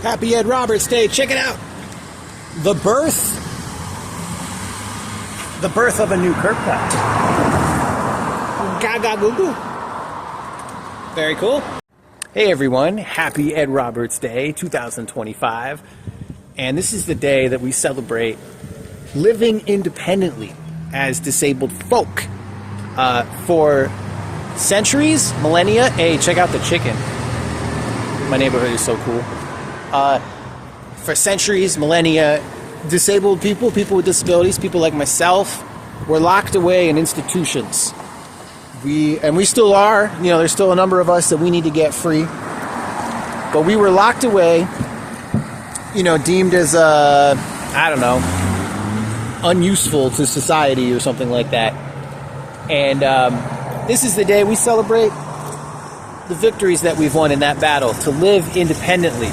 Happy Ed Roberts Day. Check it out. The birth of a new curb cut. Gaga goo goo. Very cool. Hey everyone, happy Ed Roberts Day 2025. And this is the day that we celebrate living independently as disabled folk. For centuries, millennia. Hey, check out the chicken. My neighborhood is so cool. For centuries, millennia, disabled people, people with disabilities, people like myself, were locked away in institutions. We still are. You know, there's still a number of us that we need to get free. But we were locked away, you know, deemed as, unuseful to society or something like that. And this is the day we celebrate the victories that we've won in that battle, to live independently,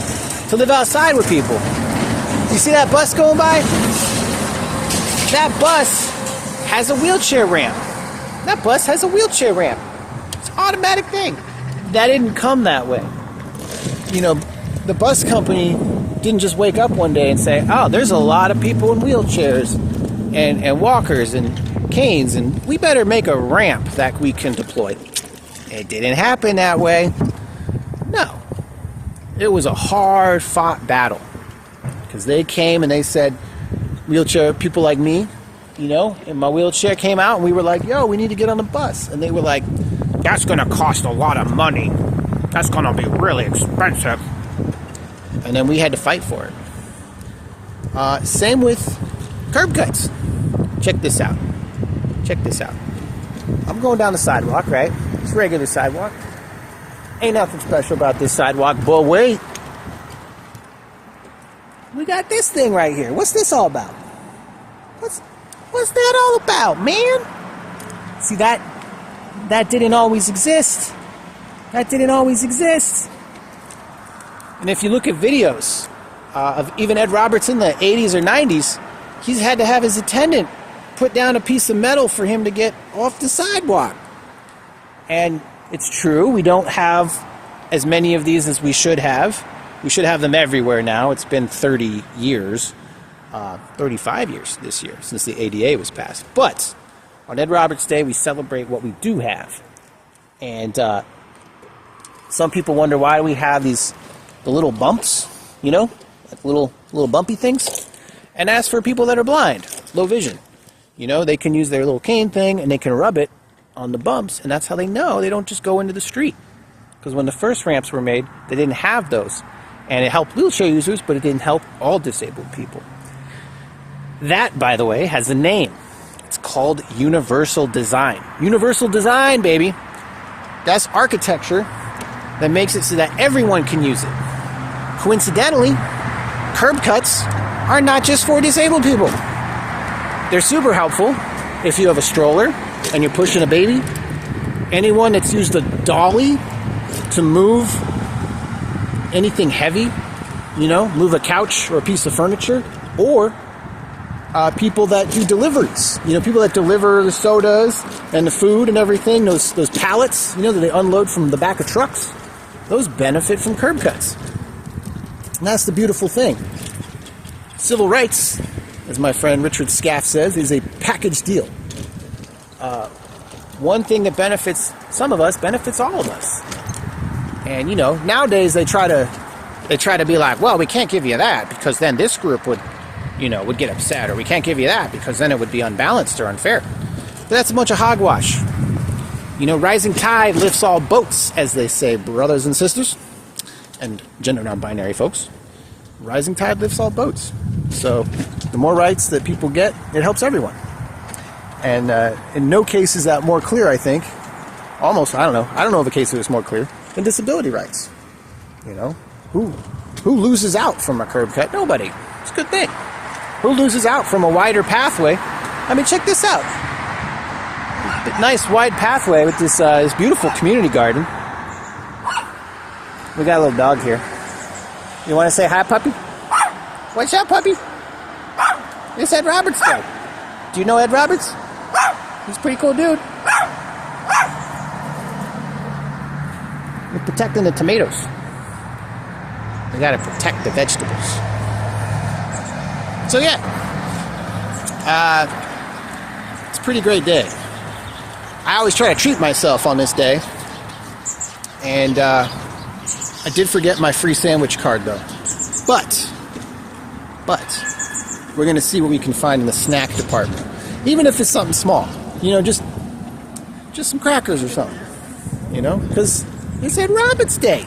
to live outside with people. You see that bus going by? That bus has a wheelchair ramp. That bus has a wheelchair ramp. It's an automatic thing. That didn't come that way. You know, the bus company didn't just wake up one day and say, oh, there's a lot of people in wheelchairs and walkers and canes, and we better make a ramp that we can deploy. It didn't happen that way. No. It was a hard-fought battle. Because they came and they said, wheelchair people like me, you know, and my wheelchair came out and we were like, yo, we need to get on the bus. And they were like, that's going to cost a lot of money. That's going to be really expensive. And then we had to fight for it. Same with curb cuts. Check this out. Check this out. I'm going down the sidewalk, right? It's a regular sidewalk. Ain't nothing special about this sidewalk, but wait. We got this thing right here. What's this all about? What's that all about, man? See, that didn't always exist. That didn't always exist. And if you look at videos of even Ed Roberts in the 80s or 90s, he's had to have his attendant put down a piece of metal for him to get off the sidewalk. And it's true, we don't have as many of these as we should have. We should have them everywhere now. It's been 30 years, 35 years this year since the ADA was passed. But on Ed Roberts Day, we celebrate what we do have. And some people wonder why we have the little bumps, you know, like little bumpy things. And as for people that are blind, low vision, you know, they can use their little cane thing and they can rub it on the bumps, and that's how they know they don't just go into the street. Because when the first ramps were made, they didn't have those. And it helped wheelchair users, but it didn't help all disabled people. That, by the way, has a name. It's called universal design. Universal design, baby. That's architecture that makes it so that everyone can use it. Coincidentally, curb cuts are not just for disabled people. They're super helpful if you have a stroller and you're pushing a baby. Anyone that's used a dolly to move anything heavy, you know, move a couch or a piece of furniture, or people that do deliveries, you know, people that deliver the sodas and the food and everything, those pallets, you know, that they unload from the back of trucks, those benefit from curb cuts. And that's the beautiful thing. Civil rights, as my friend Richard Scaff says, is a package deal. One thing that benefits some of us benefits all of us. And, you know, nowadays they try to be like, well, we can't give you that because then this group would get upset, or we can't give you that because then it would be unbalanced or unfair. But that's a bunch of hogwash. You know, rising tide lifts all boats, as they say, brothers and sisters, and gender non-binary folks. Rising tide lifts all boats. So the more rights that people get, it helps everyone. And in no case is that more clear, I think. Almost, I don't know of a case that is more clear than disability rights. You know, who loses out from a curb cut? Nobody. It's a good thing. Who loses out from a wider pathway? I mean, check this out. A nice wide pathway with this beautiful community garden. We got a little dog here. You want to say hi, puppy? What's up, puppy? It's Ed Roberts Day. Do you know Ed Roberts? He's a pretty cool dude. We're protecting the tomatoes. We gotta protect the vegetables. So yeah, it's a pretty great day. I always try to treat myself on this day, and I did forget my free sandwich card though. But we're gonna see what we can find in the snack department, even if it's something small. You know, just some crackers or something. You know, because it's Ed Roberts Day,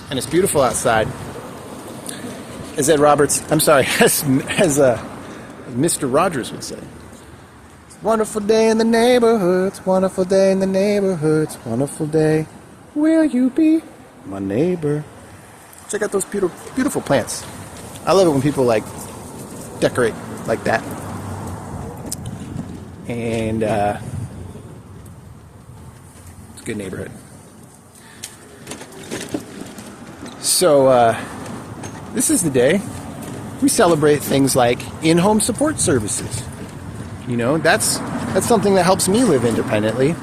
and it's beautiful outside. As Ed Roberts, I'm sorry, as Mr. Rogers would say, it's a wonderful day in the neighborhood. It's a wonderful day in the neighborhood. It's a wonderful day. Will you be my neighbor? Check out those beautiful plants. I love it when people like decorate like that. And it's a good neighborhood. So this is the day we celebrate things like in-home support services. You know, that's something that helps me live independently.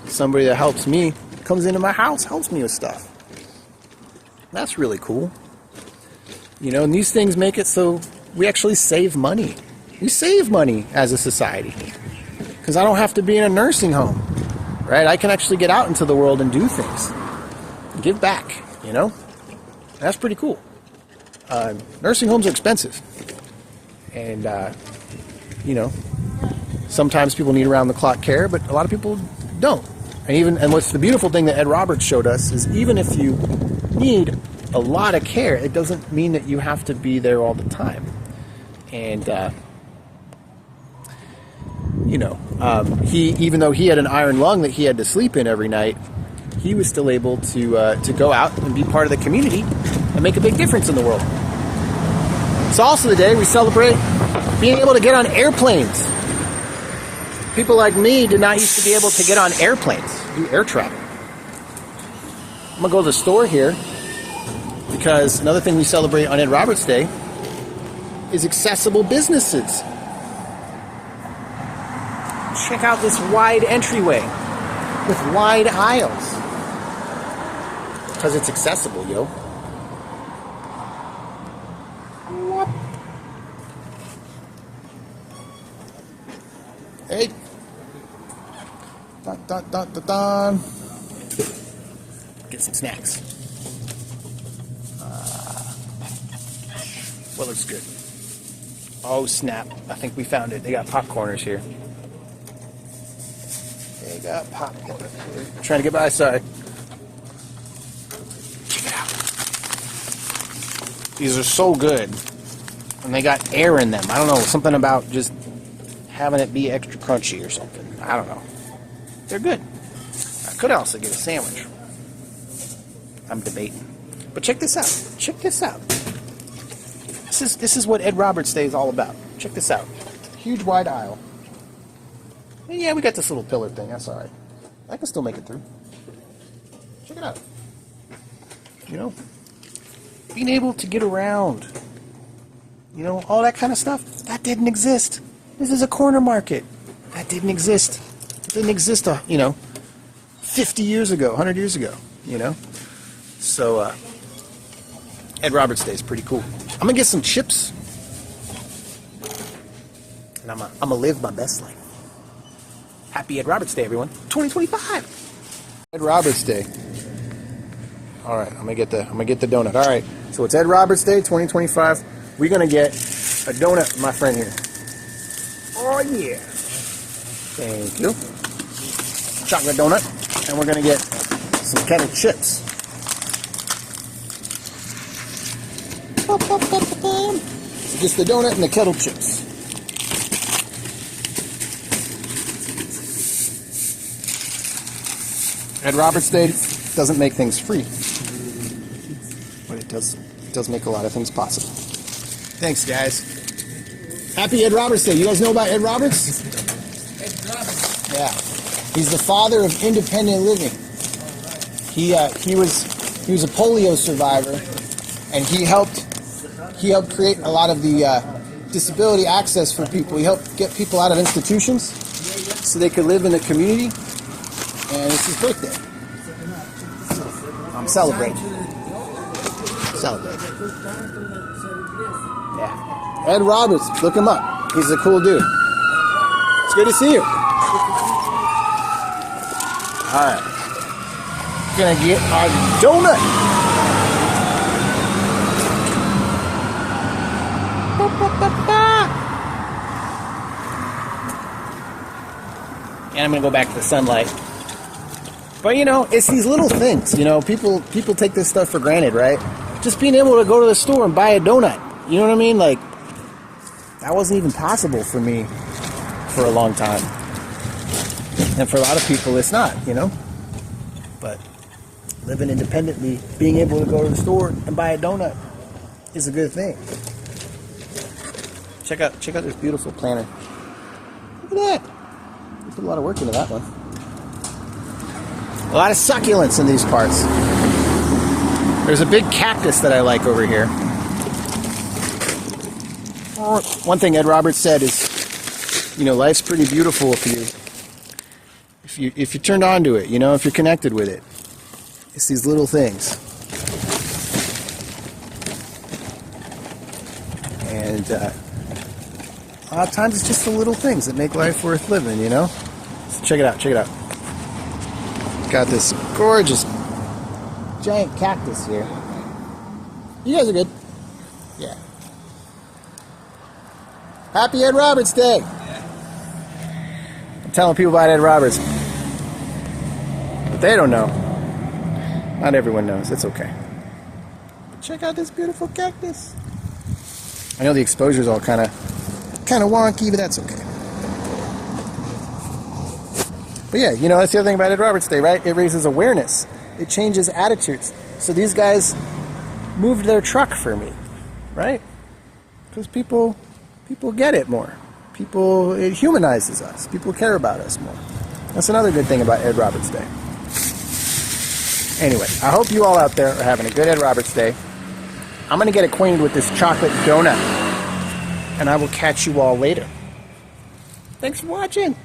Somebody that helps me comes into my house, helps me with stuff. That's really cool. You know, and these things make it so we actually save money. We save money as a society. Because I don't have to be in a nursing home, right? I can actually get out into the world and do things. Give back, you know? That's pretty cool. Nursing homes are expensive. And, you know, sometimes people need around-the-clock care, but a lot of people don't. And what's the beautiful thing that Ed Roberts showed us is even if you need a lot of care, it doesn't mean that you have to be there all the time. And, you know, even though he had an iron lung that he had to sleep in every night, he was still able to go out and be part of the community and make a big difference in the world. It's also the day we celebrate being able to get on airplanes. People like me did not used to be able to get on airplanes, do air travel. I'm gonna go to the store here because another thing we celebrate on Ed Roberts Day is accessible businesses. Check out this wide entryway with wide aisles because it's accessible, yo. Hey. Dun, dun, dun, dun, dun. Get some snacks. What looks good? Oh, snap. I think we found it. They got popcorners here. They got popcorn here. Trying to get by, sorry. Check it out. These are so good. And they got air in them. I don't know, something about just having it be extra crunchy or something. I don't know. They're good. I could also get a sandwich. I'm debating. But check this out. Check this out. This is what Ed Roberts Day is all about. Check this out. Huge wide aisle. And yeah, we got this little pillar thing. That's all right. I can still make it through. Check it out. You know, being able to get around. You know, all that kind of stuff. That didn't exist. This is a corner market. That didn't exist. It didn't exist, 50 years ago, 100 years ago, you know? So, Ed Roberts Day is pretty cool. I'm going to get some chips. And I'm gonna live my best life. Happy Ed Roberts Day, everyone. 2025. Ed Roberts Day. All right, I'm gonna get the donut. All right, so it's Ed Roberts Day, 2025. We're gonna get a donut, my friend here. Oh yeah. Thank you. Chocolate donut, and we're gonna get some kettle chips. So just the donut and the kettle chips. Ed Roberts Day doesn't make things free, but it does make a lot of things possible. Thanks, guys. Happy Ed Roberts Day. You guys know about Ed Roberts? Ed Roberts. Yeah, he's the father of independent living. He was a polio survivor, and he helped create a lot of the disability access for people. He helped get people out of institutions so they could live in the community. And it's his birthday. I'm celebrating. celebrate. Yeah. Ed Roberts, look him up. He's a cool dude. It's good to see you. Alright. Gonna get our donut. And I'm gonna go back to the sunlight. But you know, it's these little things. You know, people take this stuff for granted, right? Just being able to go to the store and buy a donut. You know what I mean? Like, that wasn't even possible for me for a long time. And for a lot of people, it's not, you know? But living independently, being able to go to the store and buy a donut is a good thing. Check out this beautiful planter. Look at that. We put a lot of work into that one. A lot of succulents in these parts. There's a big cactus that I like over here. One thing Ed Roberts said is, you know, life's pretty beautiful if you turned on to it, you know, if you're connected with it. It's these little things. And a lot of times it's just the little things that make life worth living, you know? So check it out, check it out. Got this gorgeous giant cactus here. You guys are good. Yeah. Happy Ed Roberts Day. I'm telling people about Ed Roberts. But they don't know. Not everyone knows. It's okay. But check out this beautiful cactus. I know the exposure's all kind of wonky, but that's okay. But yeah, you know, that's the other thing about Ed Roberts Day, right? It raises awareness. It changes attitudes. So these guys moved their truck for me, right? Because people get it more. It humanizes us. People care about us more. That's another good thing about Ed Roberts Day. Anyway, I hope you all out there are having a good Ed Roberts Day. I'm going to get acquainted with this chocolate donut. And I will catch you all later. Thanks for watching.